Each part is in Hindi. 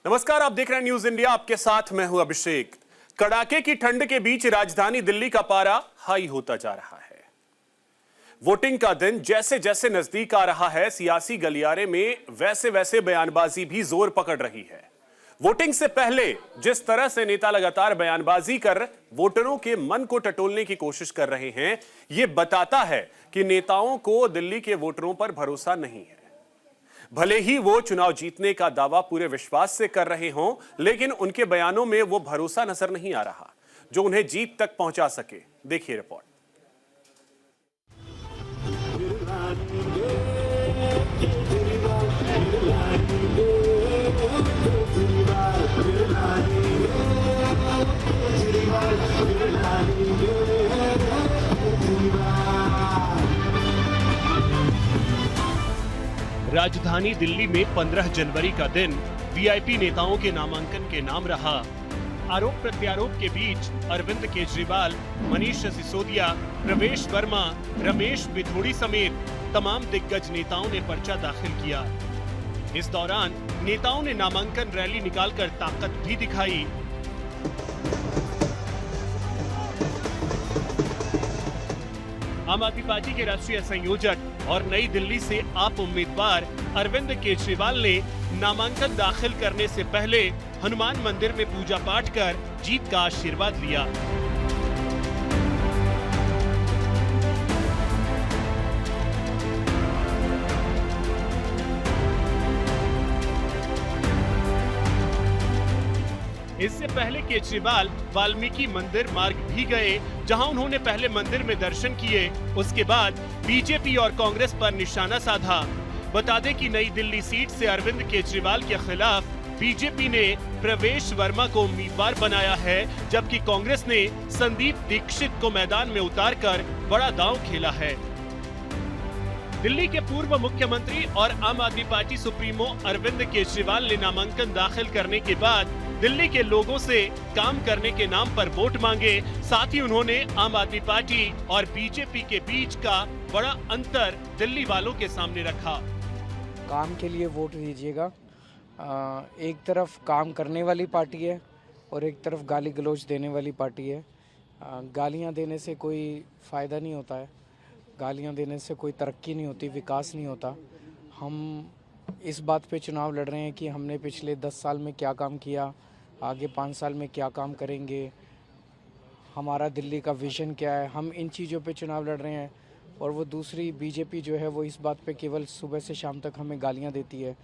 नमस्कार, आप देख रहे हैं न्यूज इंडिया। आपके साथ मैं हूं अभिषेक। कड़ाके की ठंड के बीच राजधानी दिल्ली का पारा हाई होता जा रहा है। वोटिंग का दिन जैसे जैसे नजदीक आ रहा है, सियासी गलियारे में वैसे वैसे बयानबाजी भी जोर पकड़ रही है। वोटिंग से पहले जिस तरह से नेता लगातार बयानबाजी कर वोटरों के मन को टटोलने की कोशिश कर रहे हैं, यह बताता है कि नेताओं को दिल्ली के वोटरों पर भरोसा नहीं है। भले ही वो चुनाव जीतने का दावा पूरे विश्वास से कर रहे हों, लेकिन उनके बयानों में वो भरोसा नजर नहीं आ रहा जो उन्हें जीत तक पहुंचा सके। देखिए रिपोर्ट। राजधानी दिल्ली में 15 जनवरी का दिन वीआईपी नेताओं के नामांकन के नाम रहा। आरोप प्रत्यारोप के बीच अरविंद केजरीवाल, मनीष सिसोदिया, प्रवेश वर्मा, रमेश पिथोड़ी समेत तमाम दिग्गज नेताओं ने पर्चा दाखिल किया। इस दौरान नेताओं ने नामांकन रैली निकालकर ताकत भी दिखाई। आम आदमी पार्टी के राष्ट्रीय संयोजक और नई दिल्ली से आप उम्मीदवार अरविंद केजरीवाल ने नामांकन दाखिल करने से पहले हनुमान मंदिर में पूजा पाठ कर जीत का आशीर्वाद लिया। इससे पहले केजरीवाल वाल्मीकि मंदिर मार्ग भी गए, जहां उन्होंने पहले मंदिर में दर्शन किए। उसके बाद बीजेपी और कांग्रेस पर निशाना साधा। बता दें कि नई दिल्ली सीट से अरविंद केजरीवाल के खिलाफ बीजेपी ने प्रवेश वर्मा को उम्मीदवार बनाया है, जबकि कांग्रेस ने संदीप दीक्षित को मैदान में उतारकर बड़ा दांव खेला है। दिल्ली के पूर्व मुख्यमंत्री और आम आदमी पार्टी सुप्रीमो अरविंद केजरीवाल ने नामांकन दाखिल करने के बाद दिल्ली के लोगों से काम करने के नाम पर वोट मांगे। साथ ही उन्होंने आम आदमी पार्टी और बीजेपी के बीच का बड़ा अंतर दिल्ली वालों के सामने रखा। काम के लिए वोट दीजिएगा। एक तरफ काम करने वाली पार्टी है और एक तरफ गाली गलौज देने वाली पार्टी है। गालियां देने से कोई फ़ायदा नहीं होता है, गालियां देने से कोई तरक्की नहीं होती, विकास नहीं होता। हम इस बात पे चुनाव लड़ रहे हैं कि हमने पिछले 10 साल में क्या काम किया, आगे 5 साल में क्या काम करेंगे, हमारा दिल्ली का विजन क्या है। हम इन चीज़ों पे चुनाव लड़ रहे हैं और वो दूसरी बीजेपी जो है वो इस बात पे केवल सुबह से शाम तक हमें गालियां देती है।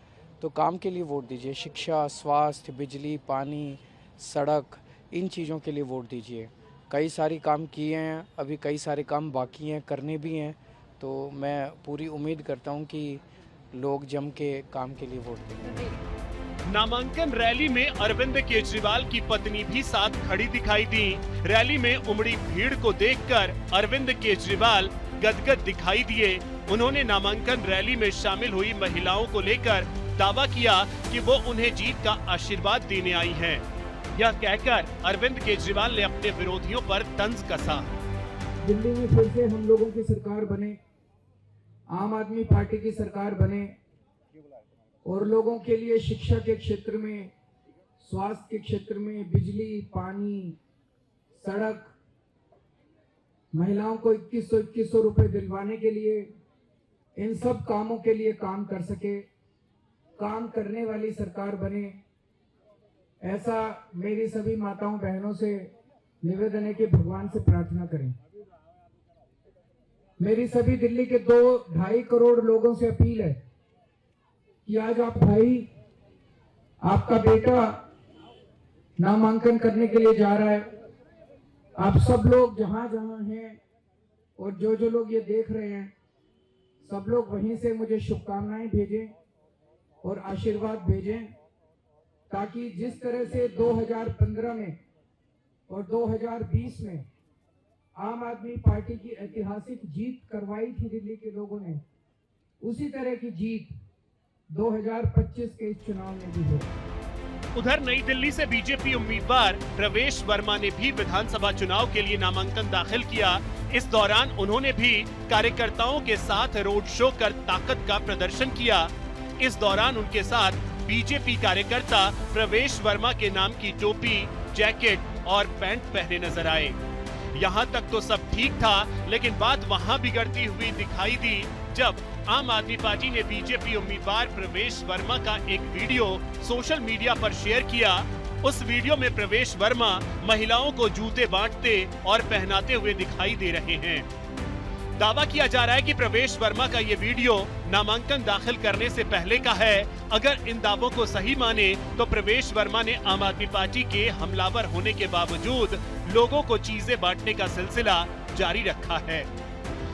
तो काम के लिए वोट दीजिए। शिक्षा, स्वास्थ्य, बिजली, पानी, सड़क, इन चीज़ों के लिए वोट दीजिए। कई सारी काम किए हैं, अभी कई सारे काम बाकी हैं, करने भी हैं। तो मैं पूरी उम्मीद करता हूं कि लोग जम के काम के लिए वोट देंगे। नामांकन रैली में अरविंद केजरीवाल की पत्नी भी साथ खड़ी दिखाई दी। रैली में उमड़ी भीड़ को देखकर अरविंद केजरीवाल गदगद दिखाई दिए। उन्होंने नामांकन रैली में शामिल हुई महिलाओं को लेकर दावा किया कि वो उन्हें जीत का आशीर्वाद देने आई हैं। यह कहकर अरविंद केजरीवाल ने अपने विरोधियों पर तंज कसा। दिल्ली में फिर से हम लोगों की सरकार बने, आम आदमी पार्टी की सरकार बने और लोगों के लिए शिक्षा के क्षेत्र में, स्वास्थ्य के क्षेत्र में, बिजली, पानी, सड़क, महिलाओं को 2100 रुपए दिलवाने के लिए, इन सब कामों के लिए काम कर सके, काम करने वाली सरकार बने। ऐसा मेरी सभी माताओं बहनों से निवेदन है कि भगवान से प्रार्थना करें। मेरी सभी दिल्ली के 2-2.5 करोड़ लोगों से अपील है कि आज आप भाई, आपका बेटा नामांकन करने के लिए जा रहा है। आप सब लोग जहां जहां हैं और जो जो लोग ये देख रहे हैं, सब लोग वहीं से मुझे शुभकामनाएं भेजें और आशीर्वाद भेजें, ताकि जिस तरह से 2015 में और 2020 में आम आदमी पार्टी की ऐतिहासिक जीत करवाई थी दिल्ली के लोगों ने, उसी तरह की जीत 2025 के इस चुनाव में भी हो। उधर नई दिल्ली से बीजेपी उम्मीदवार प्रवेश वर्मा ने भी विधानसभा चुनाव के लिए नामांकन दाखिल किया। इस दौरान उन्होंने भी कार्यकर्ताओं के साथ रोड शो कर ताकत का प्रदर्शन किया। इस दौरान उनके साथ बीजेपी कार्यकर्ता प्रवेश वर्मा के नाम की टोपी, जैकेट और पैंट पहने नजर आए। यहाँ तक तो सब ठीक था, लेकिन बात वहाँ बिगड़ती हुई दिखाई दी जब आम आदमी पार्टी ने बीजेपी उम्मीदवार प्रवेश वर्मा का एक वीडियो सोशल मीडिया पर शेयर किया। उस वीडियो में प्रवेश वर्मा महिलाओं को जूते बांटते और पहनाते हुए दिखाई दे रहे हैं। दावा किया जा रहा है कि प्रवेश वर्मा का ये वीडियो नामांकन दाखिल करने से पहले का है। अगर इन दावों को सही माने तो प्रवेश वर्मा ने आम आदमी पार्टी के हमलावर होने के बावजूद लोगों को चीजें बांटने का सिलसिला जारी रखा है।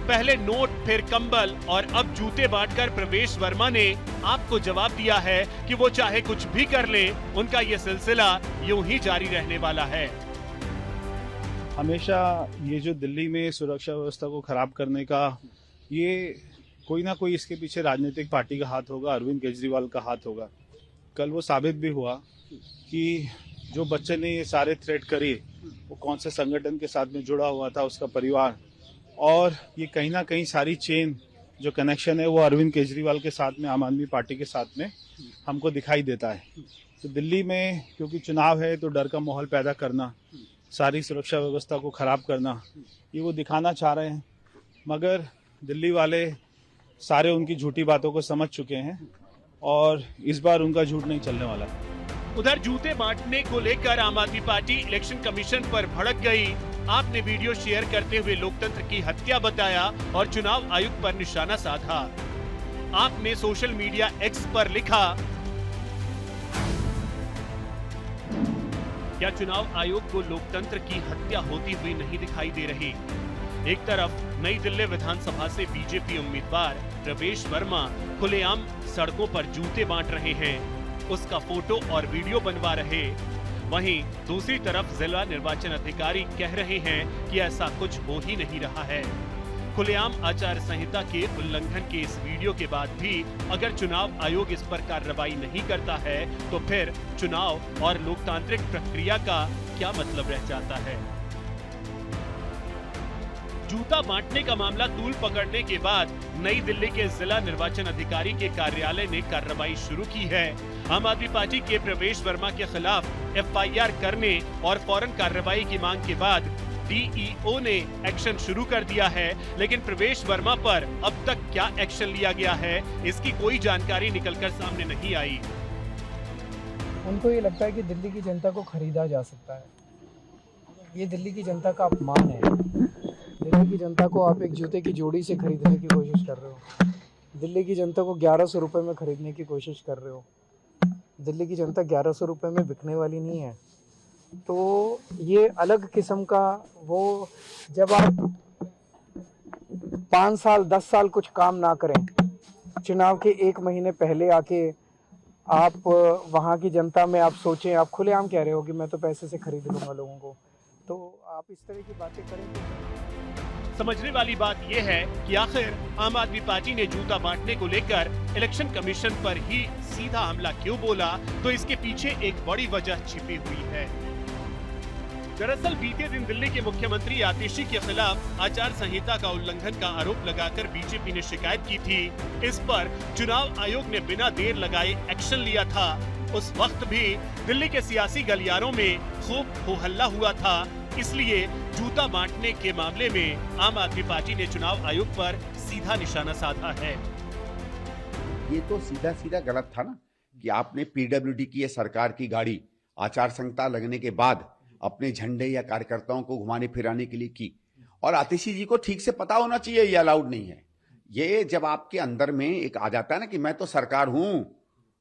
पहले नोट, फिर कंबल और अब जूते बांटकर प्रवेश वर्मा ने आपको जवाब दिया है कि वो चाहे कुछ भी कर ले, उनका ये सिलसिला यूं ही जारी रहने वाला है। हमेशा ये जो दिल्ली में सुरक्षा व्यवस्था को खराब करने का, ये कोई ना कोई इसके पीछे राजनीतिक पार्टी का हाथ होगा, अरविंद केजरीवाल का हाथ होगा। कल वो साबित भी हुआ कि जो बच्चे ने ये सारे थ्रेट करी वो कौन से संगठन के साथ में जुड़ा हुआ था, उसका परिवार, और ये कहीं ना कहीं सारी चेन जो कनेक्शन है वो अरविंद केजरीवाल के साथ में, आम आदमी पार्टी के साथ में हमको दिखाई देता है। तो दिल्ली में क्योंकि चुनाव है तो डर का माहौल पैदा करना, सारी सुरक्षा व्यवस्था को खराब करना, ये वो दिखाना चाह रहे हैं। मगर दिल्ली वाले सारे उनकी झूठी बातों को समझ चुके हैं और इस बार उनका झूठ नहीं चलने वाला है। उधर जूते बांटने को लेकर आम आदमी पार्टी इलेक्शन कमीशन पर भड़क गई। आपने वीडियो शेयर करते हुए लोकतंत्र की हत्या बताया और चुनाव आयुक्त पर निशाना साधा। आपने सोशल मीडिया एक्स पर लिखा, क्या चुनाव आयोग को लोकतंत्र की हत्या होती हुई नहीं दिखाई दे रही? एक तरफ नई दिल्ली विधानसभा से बीजेपी उम्मीदवार प्रवेश वर्मा खुलेआम सड़कों पर जूते बांट रहे हैं, उसका फोटो और वीडियो बनवा रहे। वहीं दूसरी तरफ जिला निर्वाचन अधिकारी कह रहे हैं कि ऐसा कुछ हो ही नहीं रहा है। खुलेआम आचार संहिता के उल्लंघन के इस वीडियो के बाद भी अगर चुनाव आयोग इस पर कार्रवाई नहीं करता है तो फिर चुनाव और लोकतांत्रिक प्रक्रिया का क्या मतलब रह जाता है? जूता बांटने का मामला तूल पकड़ने के बाद नई दिल्ली के जिला निर्वाचन अधिकारी के कार्यालय ने कार्रवाई शुरू की है। आम आदमी पार्टी के प्रवेश वर्मा के खिलाफ एफआईआर करने और फौरन कार्रवाई की मांग के बाद डीईओ ने एक्शन शुरू कर दिया है, लेकिन प्रवेश वर्मा पर अब तक क्या एक्शन लिया गया है, इसकी कोई जानकारी निकलकर सामने नहीं आई। उनको ये लगता है कि दिल्ली की जनता को खरीदा जा सकता है। ये दिल्ली की जनता का अपमान है। दिल्ली की जनता को आप एक जूते की जोड़ी से खरीदने की कोशिश कर रहे हो। दिल्ली की जनता को 1100 रुपये में खरीदने की कोशिश कर रहे हो। दिल्ली की जनता 1100 रुपये में बिकने वाली नहीं है। तो ये अलग किस्म का, वो जब आप 5 साल 10 साल कुछ काम ना करें, चुनाव के 1 महीने पहले आके आप वहाँ की जनता में आप सोचें, आप खुलेआम कह रहे हो कि मैं तो पैसे से खरीद लूँगा लोगों को, तो आप इस तरह की बातें करें तो समझने वाली बात यह है कि आखिर आम आदमी पार्टी ने जूता बांटने को लेकर इलेक्शन कमीशन पर ही सीधा हमला क्यों बोला, तो इसके पीछे एक बड़ी वजह छिपी हुई है। दरअसल बीते दिन दिल्ली के मुख्यमंत्री आतिशी के खिलाफ आचार संहिता का उल्लंघन का आरोप लगाकर बीजेपी ने शिकायत की थी। इस पर चुनाव आयोग ने बिना देर लगाए एक्शन लिया था। उस वक्त भी दिल्ली के सियासी गलियारों में खूब हो हल्ला हुआ था, इसलिए जूता बांटने के मामले में आम आदमी पार्टी ने चुनाव आयोग पर सीधा निशाना साधा है। ये तो सीधा सीधा गलत था ना कि आपने पीडब्ल्यूडी की ये सरकार की गाड़ी आचार संहिता लगने के बाद अपने झंडे या कार्यकर्ताओं को घुमाने फिराने के लिए की, और आतिशी जी को ठीक से पता होना चाहिए ये अलाउड नहीं है। ये जब आपके अंदर में एक आ जाता है ना कि मैं तो सरकार हूं,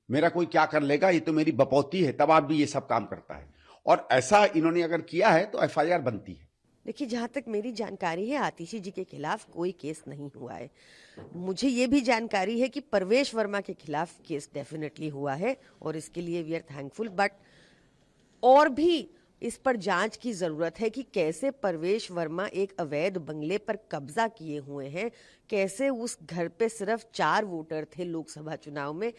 मेरा कोई क्या कर लेगा, ये तो मेरी बपौती है, तब आप भी ये सब काम करता है। और ऐसा इन्होंने अगर किया है तो एफआईआर बनती है। देखिए, जहाँ तक मेरी जानकारी है आतिशी जी के खिलाफ कोई केस नहीं हुआ है। मुझे ये भी जानकारी है कि प्रवेश वर्मा के खिलाफ केस डेफिनेटली हुआ है और इसके लिए वी आर थैंकफुल, बट और भी इस पर जांच की जरूरत है कि कैसे प्रवेश वर्मा एक अवैध बंगले पर कब्जा किए हुए हैं, कैसे उस घर पे सिर्फ 4 वोटर थे लोकसभा चुनाव में,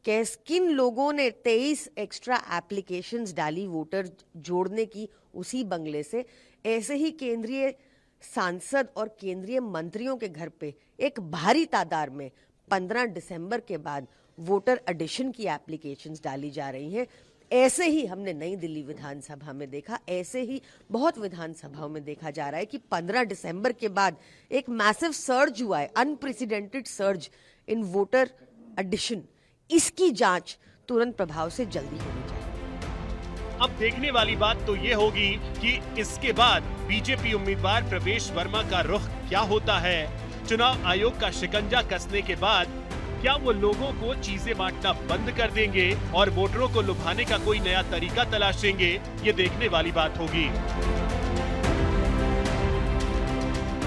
किन लोगों ने 23 एक्स्ट्रा एप्लीकेशंस डाली वोटर जोड़ने की उसी बंगले से। ऐसे ही केंद्रीय सांसद और केंद्रीय मंत्रियों के घर पे एक भारी तादाद में 15 दिसंबर के बाद वोटर एडिशन की एप्लीकेशंस डाली जा रही हैं। ऐसे ही हमने नई दिल्ली विधानसभा में देखा, ऐसे ही बहुत विधानसभाओं में देखा जा रहा है कि 15 दिसंबर के बाद एक मैसिव सर्ज हुआ है, unprecedented surge in voter addition. इसकी जांच तुरंत प्रभाव से जल्दी होनी चाहिए। अब देखने वाली बात तो ये होगी कि इसके बाद बीजेपी उम्मीदवार प्रवेश वर्मा का रुख क्या होता है। चुनाव आयोग का शिकंजा कसने के बाद क्या वो लोगों को चीजें बांटना बंद कर देंगे और वोटरों को लुभाने का कोई नया तरीका तलाशेंगे, ये देखने वाली बात होगी।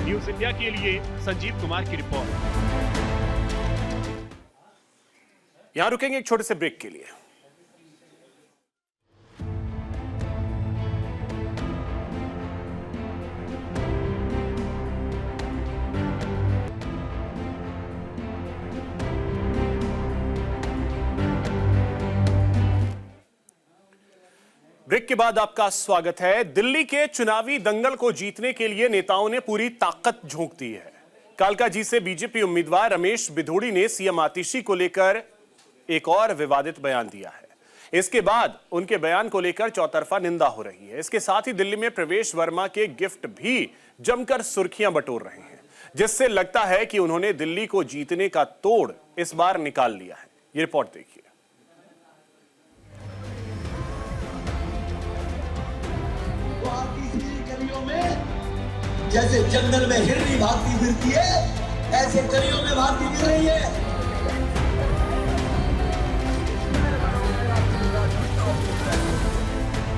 न्यूज़ इंडिया के लिए संजीव कुमार की रिपोर्ट। यहां रुकेंगे एक छोटे से ब्रेक के लिए। ब्रेक के बाद आपका स्वागत है। दिल्ली के चुनावी दंगल को जीतने के लिए नेताओं ने पूरी ताकत झोंक दी है। कालकाजी से बीजेपी उम्मीदवार रमेश बिधूड़ी ने सीएम आतिशी को लेकर एक और विवादित बयान दिया है। इसके बाद उनके बयान को लेकर चौतरफा निंदा हो रही है। इसके साथ ही दिल्ली में प्रवेश वर्मा के गिफ्ट भी जमकर सुर्खियां बटोर रहे हैं, जिससे लगता है कि उन्होंने दिल्ली को जीतने का तोड़ इस बार निकाल लिया है। ये रिपोर्ट देखिए। गलियों में जैसे जंगल में हिरनी भागती फिरती है, ऐसे गलियों में भागती फिर रही है।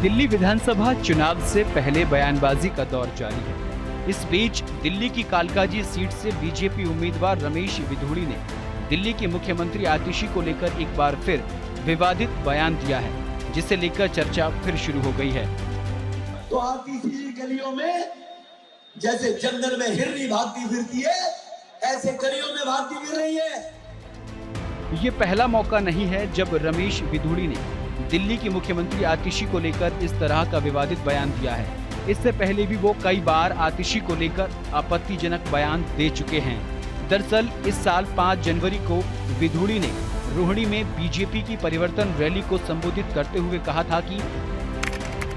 दिल्ली विधानसभा चुनाव से पहले बयानबाजी का दौर जारी है। इस बीच दिल्ली की कालकाजी सीट से बीजेपी उम्मीदवार रमेश बिधूड़ी ने दिल्ली की मुख्यमंत्री आतिशी को लेकर एक बार फिर विवादित बयान दिया है, जिसे लेकर चर्चा फिर शुरू हो गई है। तो आतिशी गलियों में जैसे जंगल में हिरनी भागती फिरती है, ऐसे गलियों में भागती फिर रही है। ये पहला मौका नहीं है जब रमेश बिधूड़ी ने दिल्ली की मुख्यमंत्री आतिशी को लेकर इस तरह का विवादित बयान दिया है। इससे पहले भी वो कई बार आतिशी को लेकर आपत्तिजनक बयान दे चुके हैं। दरअसल इस साल 5 जनवरी को बिधूड़ी ने रोहिणी में बीजेपी की परिवर्तन रैली को संबोधित करते हुए कहा था कि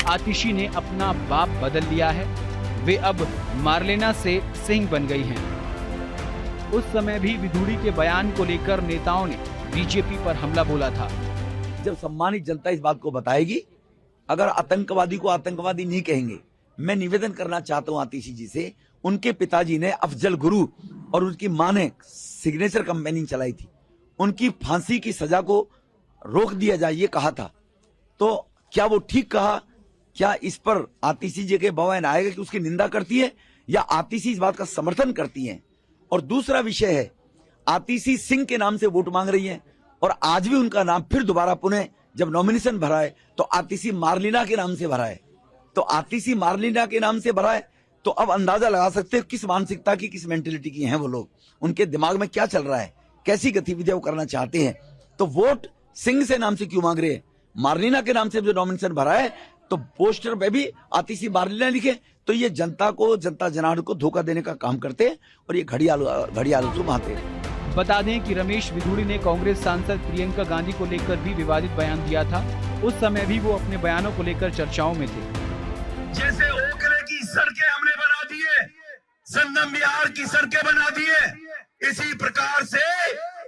आतिशी ने अपना बाप बदल लिया है, वे अब मार्लेना से सिंह बन गई हैं। उस समय भी बिधूड़ी के बयान को लेकर नेताओं ने बीजेपी पर हमला बोला था। जब सम्मानित जनता इस बात को बताएगी, अगर आतंकवादी को आतंकवादी नहीं कहेंगे, मैं निवेदन करना चाहता हूं आतिशी जी से। उनके पिताजी ने अफजल गुरु और उनकी मां ने सिग्नेचर कैंपेनिंग चलाई थी, उनकी फांसी की सजा को रोक दिया जाए ये कहा था। तो क्या वो ठीक कहा? क्या इस पर आतिशी जी के बयान आएगा कि उसकी निंदा करती है या आतिशी इस बात का समर्थन करती है? और दूसरा विषय है, आतिशी सिंह के नाम से वोट मांग रही है और आज भी उनका नाम फिर दोबारा पुनः जब नॉमिनेशन भरा है तो आतिशी मार्लिना के नाम से भरा है। तो आतिशी मार्लिना के नाम से भरा है तो अब अंदाजा लगा सकते हो किस मानसिकता की, किस मेंटेलिटी की हैं वो लोग, उनके दिमाग में क्या चल रहा है, कैसी गतिविधियां वो करना चाहते हैं। तो वोट सिंह से नाम से क्यों मांग रहे हैं? मार्लिना के नाम से जो नॉमिनेशन भरा है तो पोस्टर पे भी आतिशी मार्लिना लिखे, तो ये जनता को, जनता जनार्दन को धोखा देने का काम करते हैं और ये घड़ियाल घुमाते हैं। बता दें कि रमेश बिधूड़ी ने कांग्रेस सांसद प्रियंका गांधी को लेकर भी विवादित बयान दिया था। उस समय भी वो अपने बयानों को लेकर चर्चाओं में थे। जैसे ओकरे की सड़कें हमने बना दिए, संगम बिहार की सड़कें बना दिए, इसी प्रकार से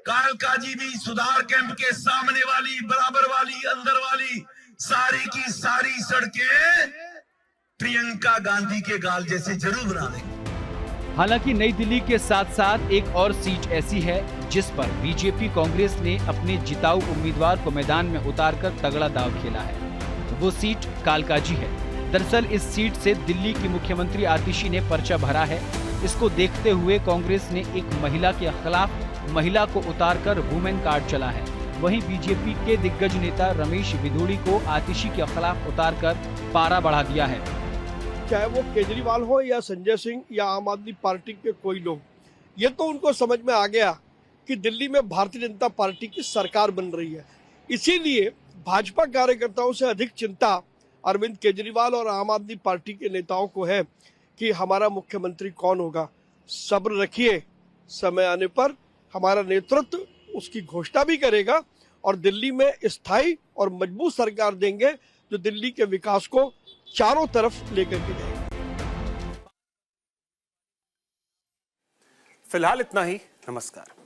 कालकाजी भी सुधार कैंप के सामने वाली, बराबर वाली, अंदर वाली सारी की सारी सड़कें प्रियंका गांधी के गाल जैसे जरूर बना देंगे। हालांकि नई दिल्ली के साथ साथ एक और सीट ऐसी है जिस पर बीजेपी कांग्रेस ने अपने जिताऊ उम्मीदवार को मैदान में उतारकर तगड़ा दांव खेला है। वो सीट कालकाजी है। दरअसल इस सीट से दिल्ली की मुख्यमंत्री आतिशी ने पर्चा भरा है। इसको देखते हुए कांग्रेस ने एक महिला के खिलाफ महिला को उतारकर वुमेन कार्ड चला है। वहीं बीजेपी के दिग्गज नेता रमेश बिधूड़ी को आतिशी के खिलाफ उतारकर पारा बढ़ा दिया है। चाहे वो केजरीवाल हो या संजय सिंह या आम आदमी पार्टी के कोई लोग, ये तो उनको समझ में आ गया कि दिल्ली में भारतीय जनता पार्टी की सरकार बन रही है। इसीलिए भाजपा कार्यकर्ताओं से अधिक चिंता अरविंद केजरीवाल और आम आदमी पार्टी के नेताओं को है कि हमारा मुख्यमंत्री कौन होगा। सब्र रखिए, समय आने पर हमारा नेतृत्व उसकी घोषणा भी करेगा और दिल्ली में स्थायी और मजबूत सरकार देंगे जो दिल्ली के विकास को चारों तरफ लेकर के जाएगी। फिलहाल इतना ही। नमस्कार।